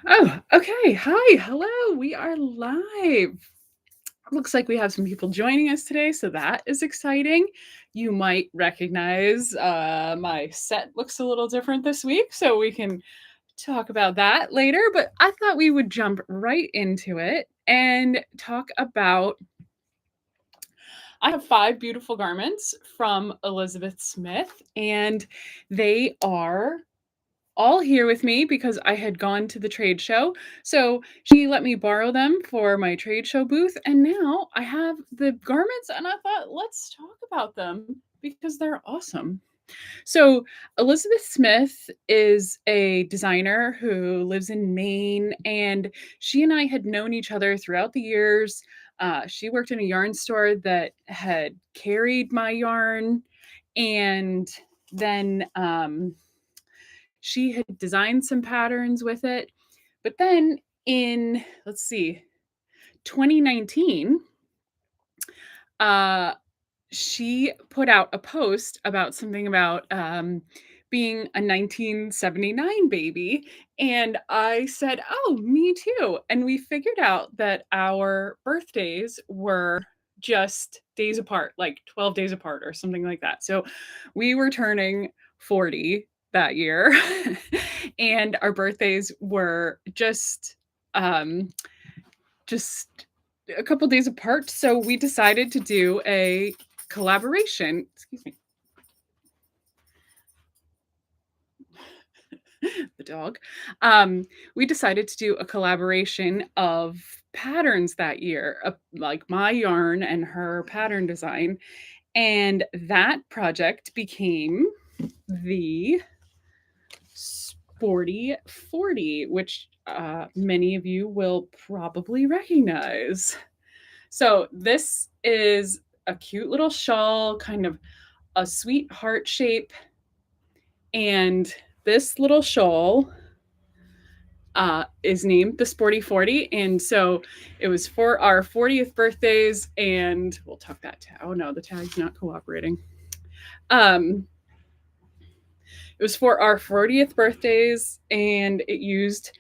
Oh, okay. Hi. Hello. We are live. Looks like we have some people joining us today, so that is exciting. You might recognize my set looks a little different this week, so we can talk about that later. But I thought we would jump right into it and talk about. I have five beautiful garments from Elizabeth Smith, and they are all here with me because I had gone to the trade show. So she let me borrow them for my trade show booth. And now I have the garments, and I thought, let's talk about them because they're awesome. So, Elizabeth Smith is a designer who lives in Maine, and she and I had known each other throughout the years. She worked in a yarn store that had carried my yarn, and then she had designed some patterns with it. But then in, let's see, 2019, uh, she put out a post about something about being a 1979 baby. And I said, oh, me too. And we figured out that our birthdays were just days apart, like 12 days apart or something like that. So we were turning 40 that year. And our birthdays were um, just a couple days apart. So we decided to do a collaboration. Excuse me. The dog. We decided to do a collaboration of patterns that year, like my yarn and her pattern design. And that project became the Sporty Forty, which many of you will probably recognize. So this is a cute little shawl, kind of a sweet heart shape. And this little shawl is named the Sporty 40. And so it was for our 40th birthdays. And we'll tuck that tag. Oh no, the tag's not cooperating. It was for our 40th birthdays, and it used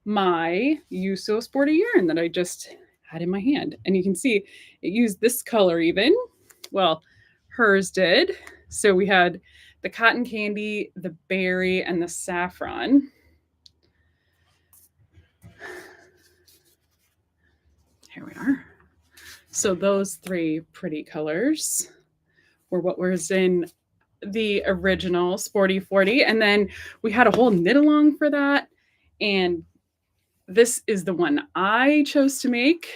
my You So Sporty yarn that I just had in my hand. And you can see it used this color even. Well, hers did. So we had the cotton candy, the berry, and the saffron. Here we are. So those three pretty colors were what was in the original Sporty 40. And then we had a whole knit along for that. And this is the one I chose to make.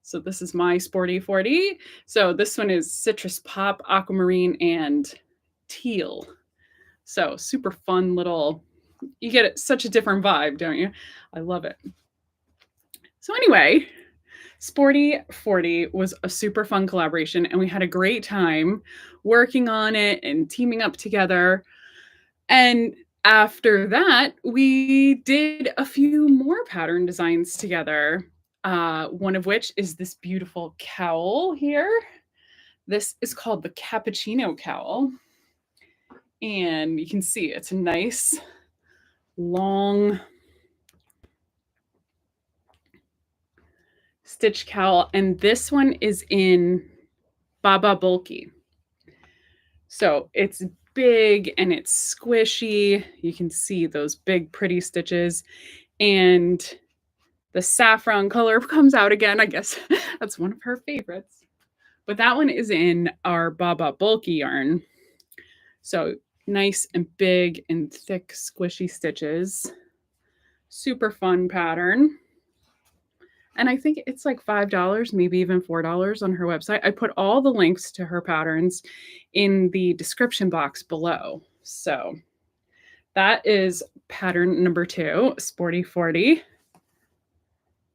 So this is my Sporty 40. So this one is citrus pop, aquamarine, and teal. So super fun little, you get such a different vibe, don't you? I love it. So anyway, Sporty 40 was a super fun collaboration, and we had a great time working on it and teaming up together. And after that, we did a few more pattern designs together. One of which is this beautiful cowl here. This is called the Cappuccino cowl. And you can see it's a nice, long stitch cowl. And this one is in Baba Bulky. So it's big and it's squishy. You can see those big, pretty stitches. And the saffron color comes out again. I guess that's one of her favorites. But that one is in our Baba Bulky yarn. So nice and big and thick, squishy stitches. Super fun pattern. And I think it's like $5, maybe even $4 on her website. I put all the links to her patterns in the description box below. So that is pattern number 2, Sporty 40.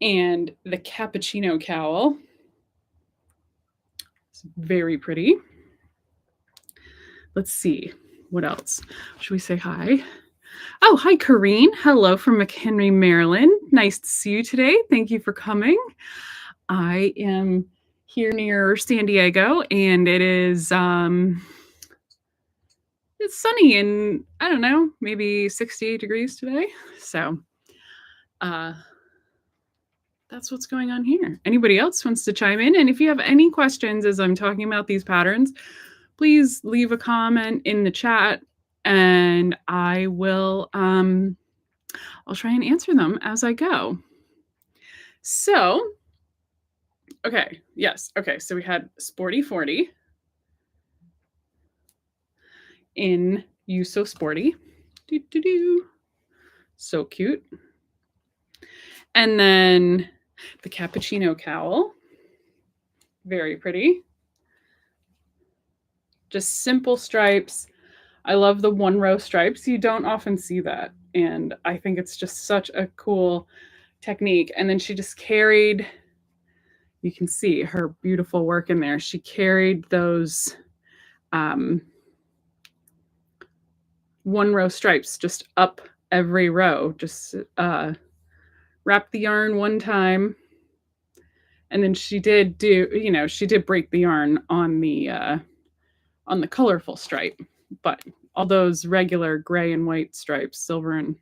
And the Cappuccino cowl. It's very pretty. Let's see. What else? Should we say hi? Oh, hi, Corrine. Hello from McHenry, Maryland. Nice to see you today. Thank you for coming. I am here near San Diego, and it is it's sunny and I don't know, maybe 68 degrees today. So that's what's going on here. Anybody else wants to chime in? And if you have any questions as I'm talking about these patterns, please leave a comment in the chat and I will I'll try and answer them as I go. So, okay, yes. Okay, so we had Sporty 40 in You So Sporty. Doo, doo, doo. So cute. And then the Cappuccino Cowl. Very pretty. Just simple stripes. I love the one row stripes. You don't often see that. And I think it's just such a cool technique. And then she just carried, you can see her beautiful work in there. She carried those one row stripes just up every row. Just wrap the yarn one time. And then she did she did break the yarn on the colorful stripe, but all those regular gray and white stripes, silver, and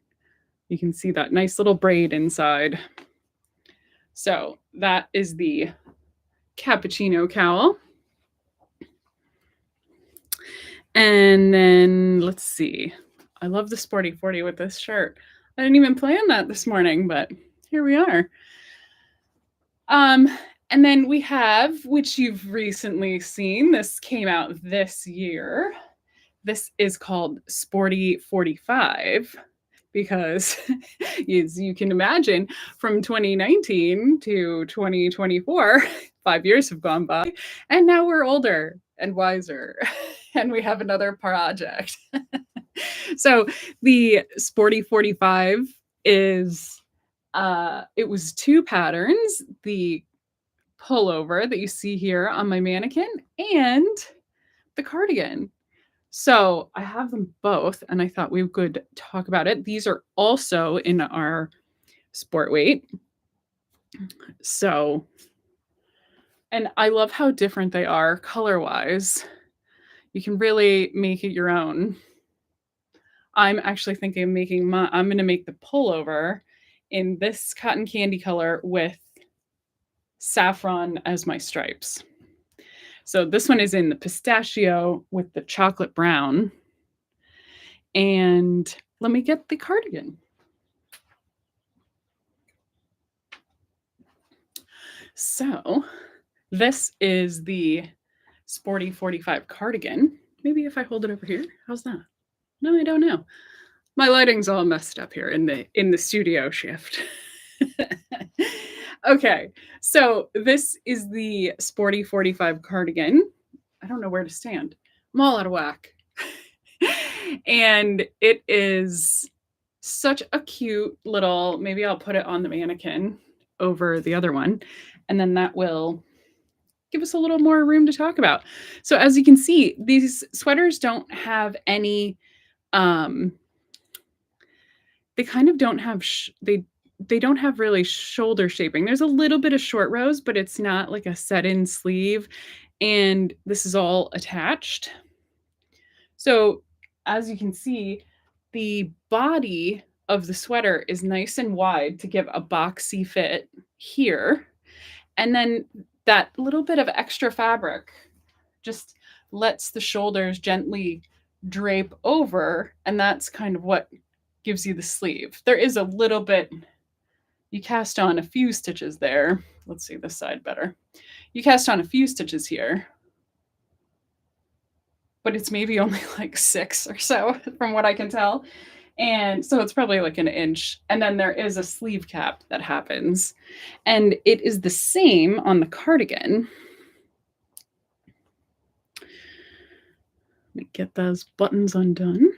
you can see that nice little braid inside. So that is the Cappuccino Cowl. And then let's see. I love the Sporty 40 with this shirt. I didn't even plan that this morning, but here we are. And then we have, which you've recently seen, this came out this year. This is called Sporty 45 because, as you can imagine, from 2019 to 2024, 5 years have gone by, and now we're older and wiser, and we have another project. So the Sporty 45 is, it was 2 patterns, the pullover that you see here on my mannequin and the cardigan. So I have them both, and I thought we could talk about it. These are also in our sport weight. So, and I love how different they are color-wise. You can really make it your own. I'm actually thinking of making I'm going to make the pullover in this cotton candy color with saffron as my stripes. So this one is in the pistachio with the chocolate brown. And let me get the cardigan. So this is the Sporty 45 cardigan. Maybe if I hold it over here, how's that? No, I don't know. My lighting's all messed up here in the studio shift. Okay, so this is the Sporty 45 cardigan. I don't know where to stand. I'm all out of whack. And it is such a cute little, maybe I'll put it on the mannequin over the other one, and then that will give us a little more room to talk about. So as you can see, these sweaters don't have any, they kind of don't have, they don't have really shoulder shaping. There's a little bit of short rows, but it's not like a set-in sleeve. And this is all attached. So as you can see, the body of the sweater is nice and wide to give a boxy fit here. And then that little bit of extra fabric just lets the shoulders gently drape over. And that's kind of what gives you the sleeve. There is a little bit, you cast on a few stitches there. Let's see this side better. You cast on a few stitches here, but it's maybe only like 6 or so from what I can tell. And so it's probably like an inch. And then there is a sleeve cap that happens. And it is the same on the cardigan. Let me get those buttons undone.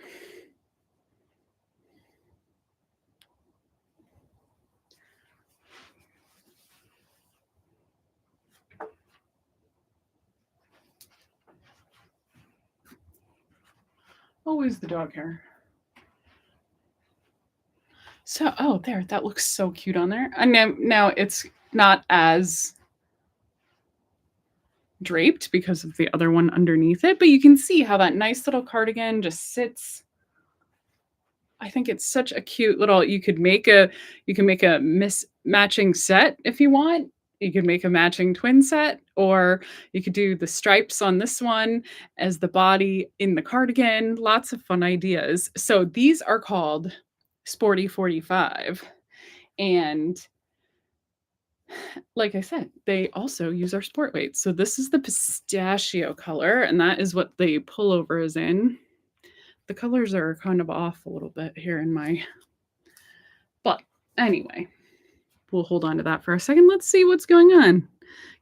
Always the dog hair. So, oh, there, that looks so cute on there. And now it's not as draped because of the other one underneath it, but you can see how that nice little cardigan just sits. I think it's such a cute little you can make a matching set if you want. You could make a matching twin set, or you could do the stripes on this one as the body in the cardigan. Lots of fun ideas. So these are called Sporty 45. And like I said, they also use our sport weights. So this is the pistachio color, and that is what the pullover is in. The colors are kind of off a little bit here in my, but anyway, we'll hold on to that for a second. Let's see what's going on.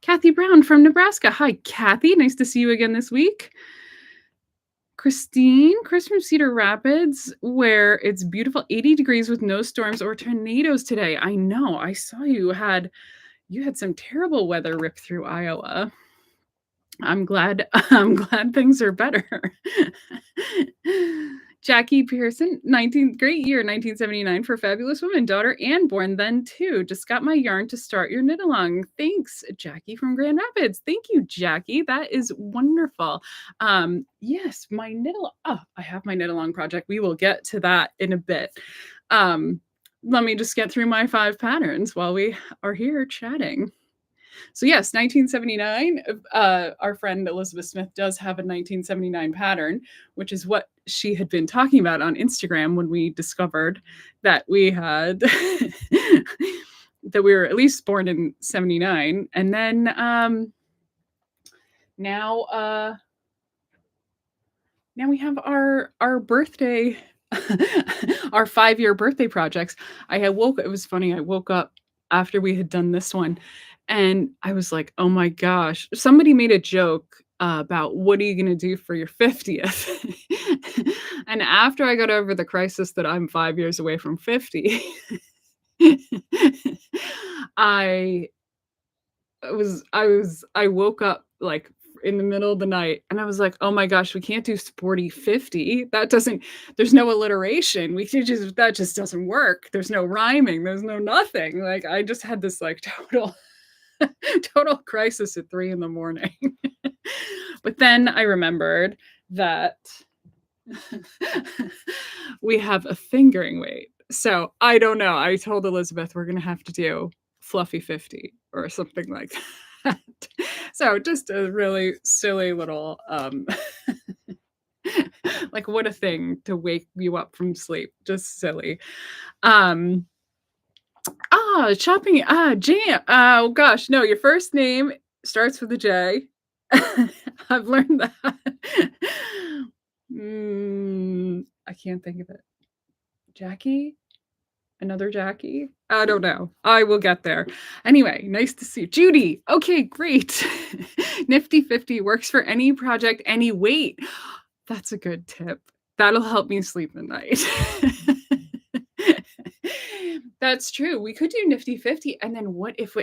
Kathy Brown from Nebraska. Hi, Kathy. Nice to see you again this week. Christine, Chris from Cedar Rapids, where it's beautiful 80 degrees with no storms or tornadoes today. I know. I saw you had some terrible weather rip through Iowa. I'm glad things are better. Jackie Pearson, 19th great year 1979 for fabulous woman, daughter and born then too. Just got my yarn to start your knit along. Thanks, Jackie from Grand Rapids. Thank you, Jackie. That is wonderful. Yes, my knit along. Oh, I have my knit along project. We will get to that in a bit. Let me just get through my 5 patterns while we are here chatting. So yes, 1979, our friend Elizabeth Smith does have a 1979 pattern, which is what she had been talking about on Instagram when we discovered that we had that we were at least born in 79. And then now we have our birthday our 5-year birthday projects. It was funny, I woke up after we had done this one and I was like, oh my gosh, somebody made a joke about what are you going to do for your 50th? And after I got over the crisis that I'm 5 years away from 50, I woke up like in the middle of the night and I was like, oh my gosh, we can't do Sporty 50. There's no alliteration. That just doesn't work. There's no rhyming. There's no nothing. Like I just had this like total crisis at 3 a.m. But then I remembered that we have a fingering weight. So I don't know. I told Elizabeth we're going to have to do fluffy 50 or something like that. So just a really silly little like what a thing to wake you up from sleep. Just silly. Shopping. Jam. Oh gosh, no, your first name starts with a J. I've learned that. I can't think of it. Jackie? Another Jackie? I don't know. I will get there. Anyway, nice to see you. Judy. Okay, great. Nifty 50 works for any project, any weight. That's a good tip. That'll help me sleep at night. That's true. We could do Nifty 50. And then what if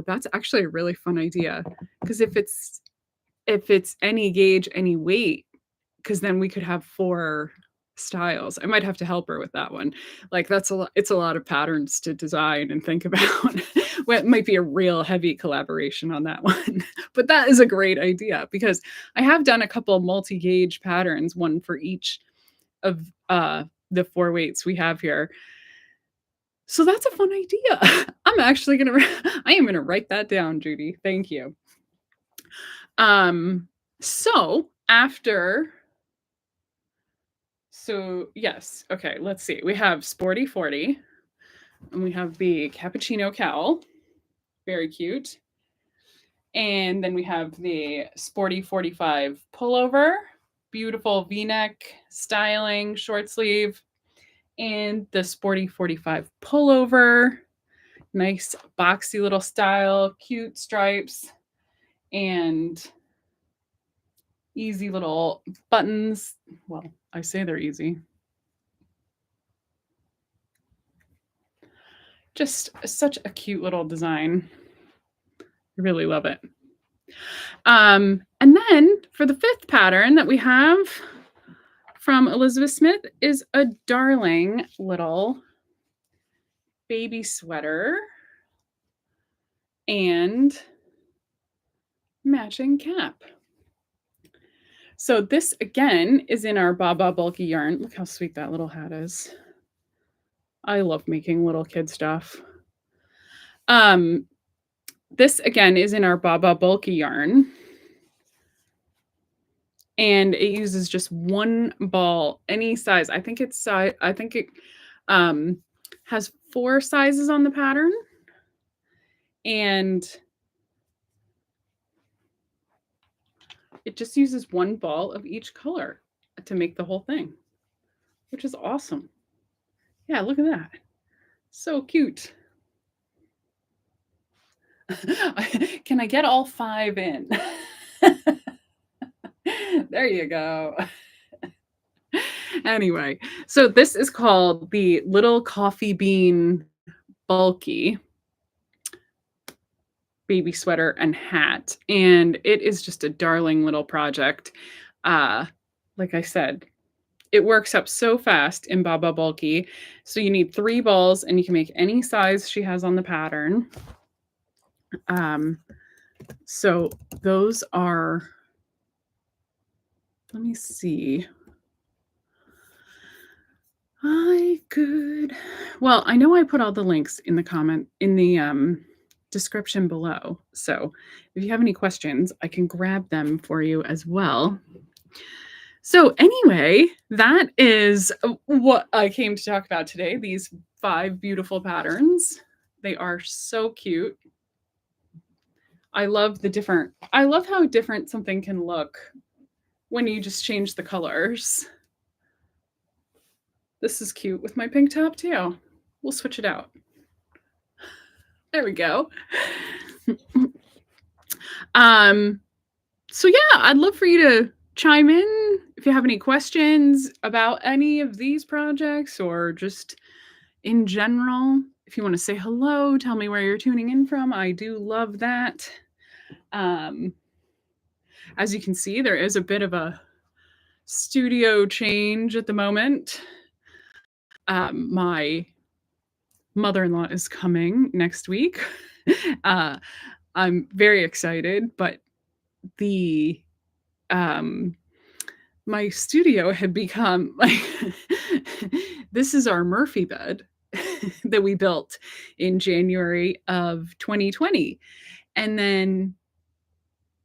that's actually a really fun idea. Because if it's any gauge, any weight, because then we could have 4 styles. I might have to help her with that one. Like it's a lot of patterns to design and think about. Well, it might be a real heavy collaboration on that one. But that is a great idea because I have done a couple multi-gauge patterns, one for each of the 4 weights we have here. So that's a fun idea. I am gonna write that down, Judy. Thank you. Yes, okay, let's see. We have Sporty 40, and we have the Cappuccino Cowl. Very cute. And then we have the Sporty 45 pullover, beautiful V-neck styling, short sleeve, and the Sporty 45 pullover, nice boxy little style, cute stripes, and easy little buttons. Well, I say they're easy. Just such a cute little design. I really love it. And then for the 5th pattern that we have from Elizabeth Smith is a darling little baby sweater and matching cap. So this again is in our Baba Bulky yarn. Look how sweet that little hat is. I love making little kid stuff. Um, this again is in our Baba Bulky yarn. And it uses just one ball, any size. I think it has 4 sizes on the pattern. And it just uses one ball of each color to make the whole thing, which is awesome. Yeah, look at that. So cute. Can I get all 5 in? There you go. Anyway, so this is called the Little Coffee Bean Bulky Baby Sweater and Hat, and it is just a darling little project. Like I said, it works up so fast in Baba Bulky. So you need 3 balls, and you can make any size she has on the pattern. So those are, let me see. Well, I know I put all the links in the description below. So if you have any questions, I can grab them for you as well. So anyway, that is what I came to talk about today. These 5 beautiful patterns. They are so cute. I love how different something can look when you just change the colors. This is cute with my pink top too. We'll switch it out. There we go. So yeah, I'd love for you to chime in if you have any questions about any of these projects or just in general. If you want to say hello, tell me where you're tuning in from. I do love that. As you can see, there is a bit of a studio change at the moment. My mother-in-law is coming next week. I'm very excited, but my studio had become like this is our Murphy bed that we built in January of 2020. And then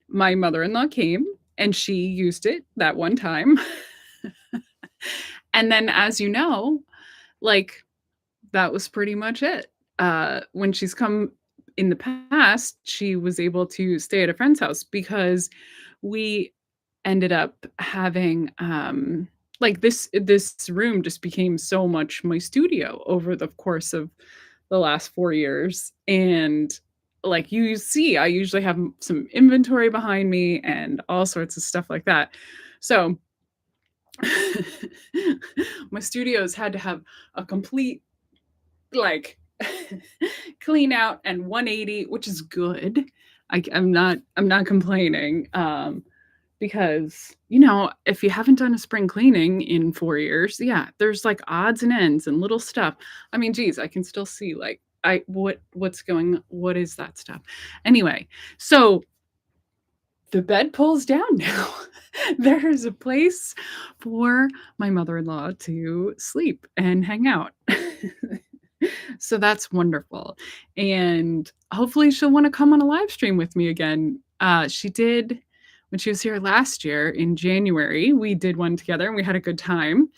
my mother-in-law came and she used it that one time. And then, as you know, like that was pretty much it. When she's come in the past, she was able to stay at a friend's house because we ended up having like this room just became so much my studio over the course of the last 4 years. And like you see, I usually have some inventory behind me and all sorts of stuff like that. So my studios had to have a complete like clean out and 180, which is good. I'm not complaining. Because, you know, if you haven't done a spring cleaning in 4 years, yeah, there's like odds and ends and little stuff. I mean, geez, I can still see like what is that stuff? Anyway, so the bed pulls down now. There is a place for my mother-in-law to sleep and hang out. So that's wonderful. And hopefully she'll want to come on a live stream with me again. She did when she was here last year in January. We did one together and we had a good time.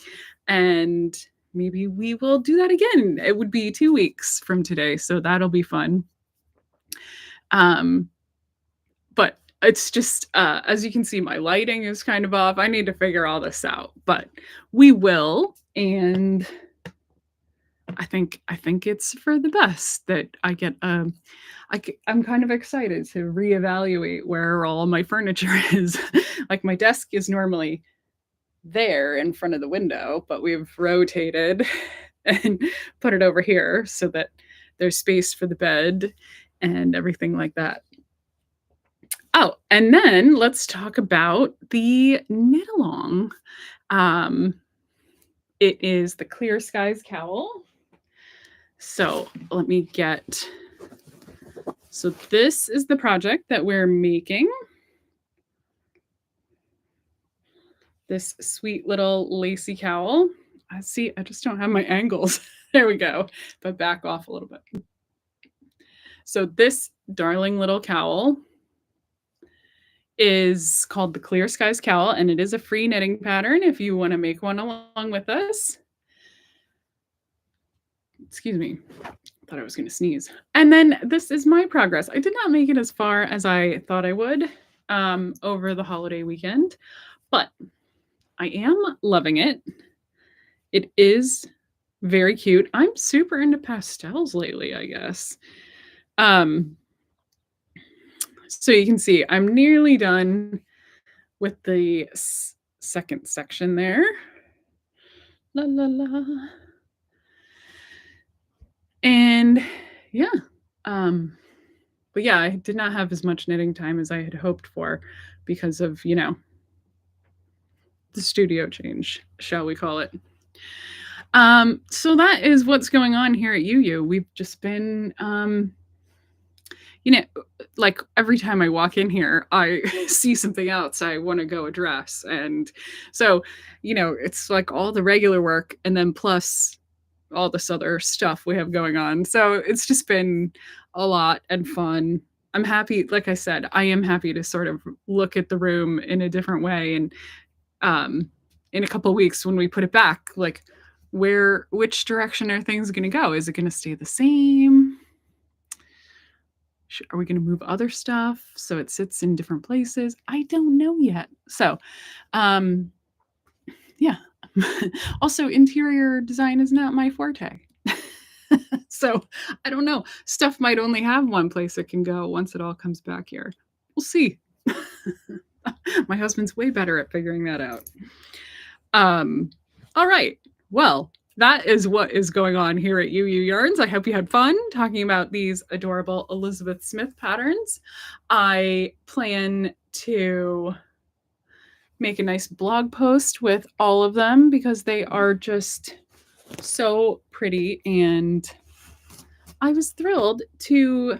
And maybe we will do that again. It would be 2 weeks from today, so that'll be fun. But it's just, as you can see, my lighting is kind of off. I need to figure all this out, but we will. And I think it's for the best that I get. I'm kind of excited to reevaluate where all my furniture is. Like my desk is normally there in front of the window, but we've rotated and put it over here so that there's space for the bed and everything like that. Oh, and then let's talk about the knit along. It is the Clear Skies Cowl. So so this is the project that we're making. this sweet little lacy cowl. See, I just don't have my angles. There we go. But back off a little bit. So this darling little cowl is called the Clear Skies Cowl, and it is a free knitting pattern if you want to make one along with us. Excuse me. Thought I was going to sneeze. And then this is my progress. I did not make it as far as I thought I would over the holiday weekend, but I am loving it. It is very cute. I'm super into pastels lately, I guess. So you can see I'm nearly done with the second section there. La la la. And yeah, but yeah, I did not have as much knitting time as I had hoped for because of, you know, the studio change, shall we call it. So that is what's going on here at UU. We've just been, you know, like every time I walk in here, I see something else I want to go address. And so, you know, it's like all the regular work and then plus all this other stuff we have going on. So it's just been a lot and fun. I'm happy, like I said, I am happy to sort of look at the room in a different way. And in a couple of weeks when we put it back, like which direction are things going to go? Is it going to stay the same? Are we going to move other stuff so it sits in different places? I don't know yet. So, yeah. Also, interior design is not my forte. So, I don't know. Stuff might only have one place it can go once it all comes back here. We'll see. My husband's way better at figuring that out. All right. Well, that is what is going on here at UU Yarns. I hope you had fun talking about these adorable Elizabeth Smith patterns. I plan to make a nice blog post with all of them because they are just so pretty, and I was thrilled to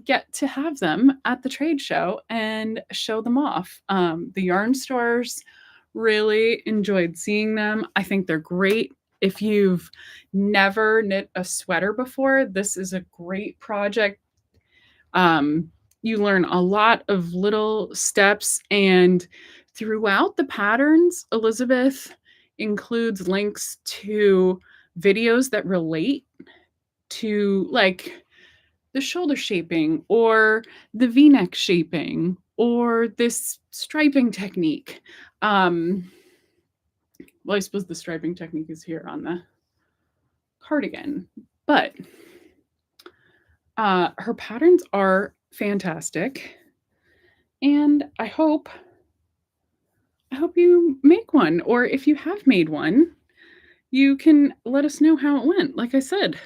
get to have them at the trade show and show them off. The yarn stores really enjoyed seeing them. I think they're great. If you've never knit a sweater before, this is a great project. You learn a lot of little steps, and throughout the patterns, Elizabeth includes links to videos that relate to like the shoulder shaping or the V-neck shaping or this striping technique. Well, I suppose the striping technique is here on the cardigan, but her patterns are fantastic, and I hope you make one, or if you have made one, you can let us know how it went. Like I said,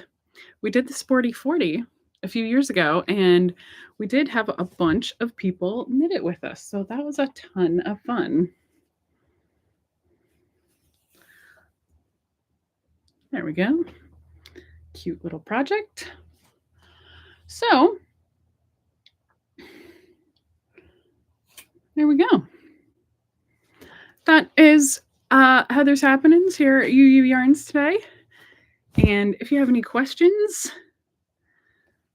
we did the Sporty 40 a few years ago, and we did have a bunch of people knit it with us, so that was a ton of fun. There we go. Cute little project. So there we go. That is Heather's happenings here at UU Yarns today. And if you have any questions,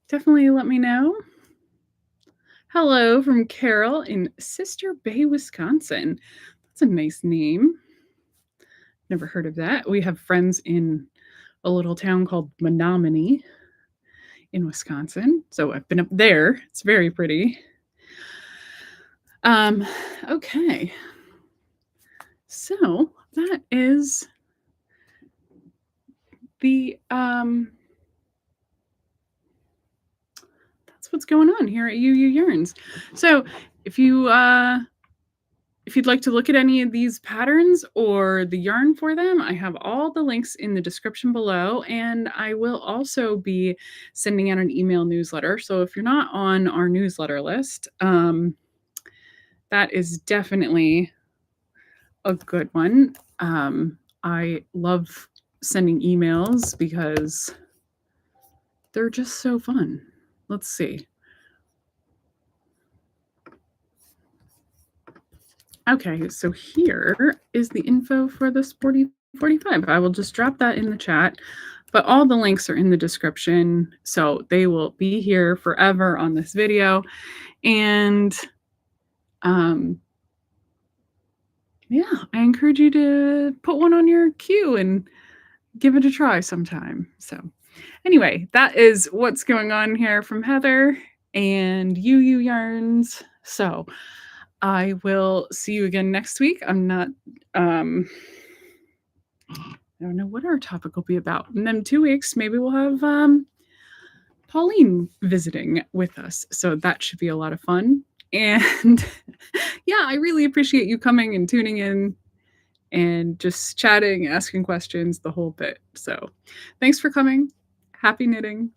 definitely let me know. Hello from Carol in Sister Bay, Wisconsin. That's a nice name. Never heard of that. We have friends in a little town called Menominee in Wisconsin. So I've been up there. It's very pretty. Okay. So that is the that's what's going on here at UU Yarns. So if you'd like to look at any of these patterns or the yarn for them, I have all the links in the description below, and I will also be sending out an email newsletter. So if you're not on our newsletter list, that is definitely a good one. I love sending emails because they're just so fun. Let's see. Okay, so here is the info for the Sporty 45. I will just drop that in the chat, but all the links are in the description, so they will be here forever on this video. And yeah, I encourage you to put one on your queue and give it a try sometime. So anyway, that is what's going on here from Heather and Ewe Ewe Yarns. So I will see you again next week. I'm not I don't know what our topic will be about. And then 2 weeks, maybe we'll have Pauline visiting with us. So that should be a lot of fun. And yeah, I really appreciate you coming and tuning in and just chatting, asking questions, the whole bit. So thanks for coming. Happy knitting.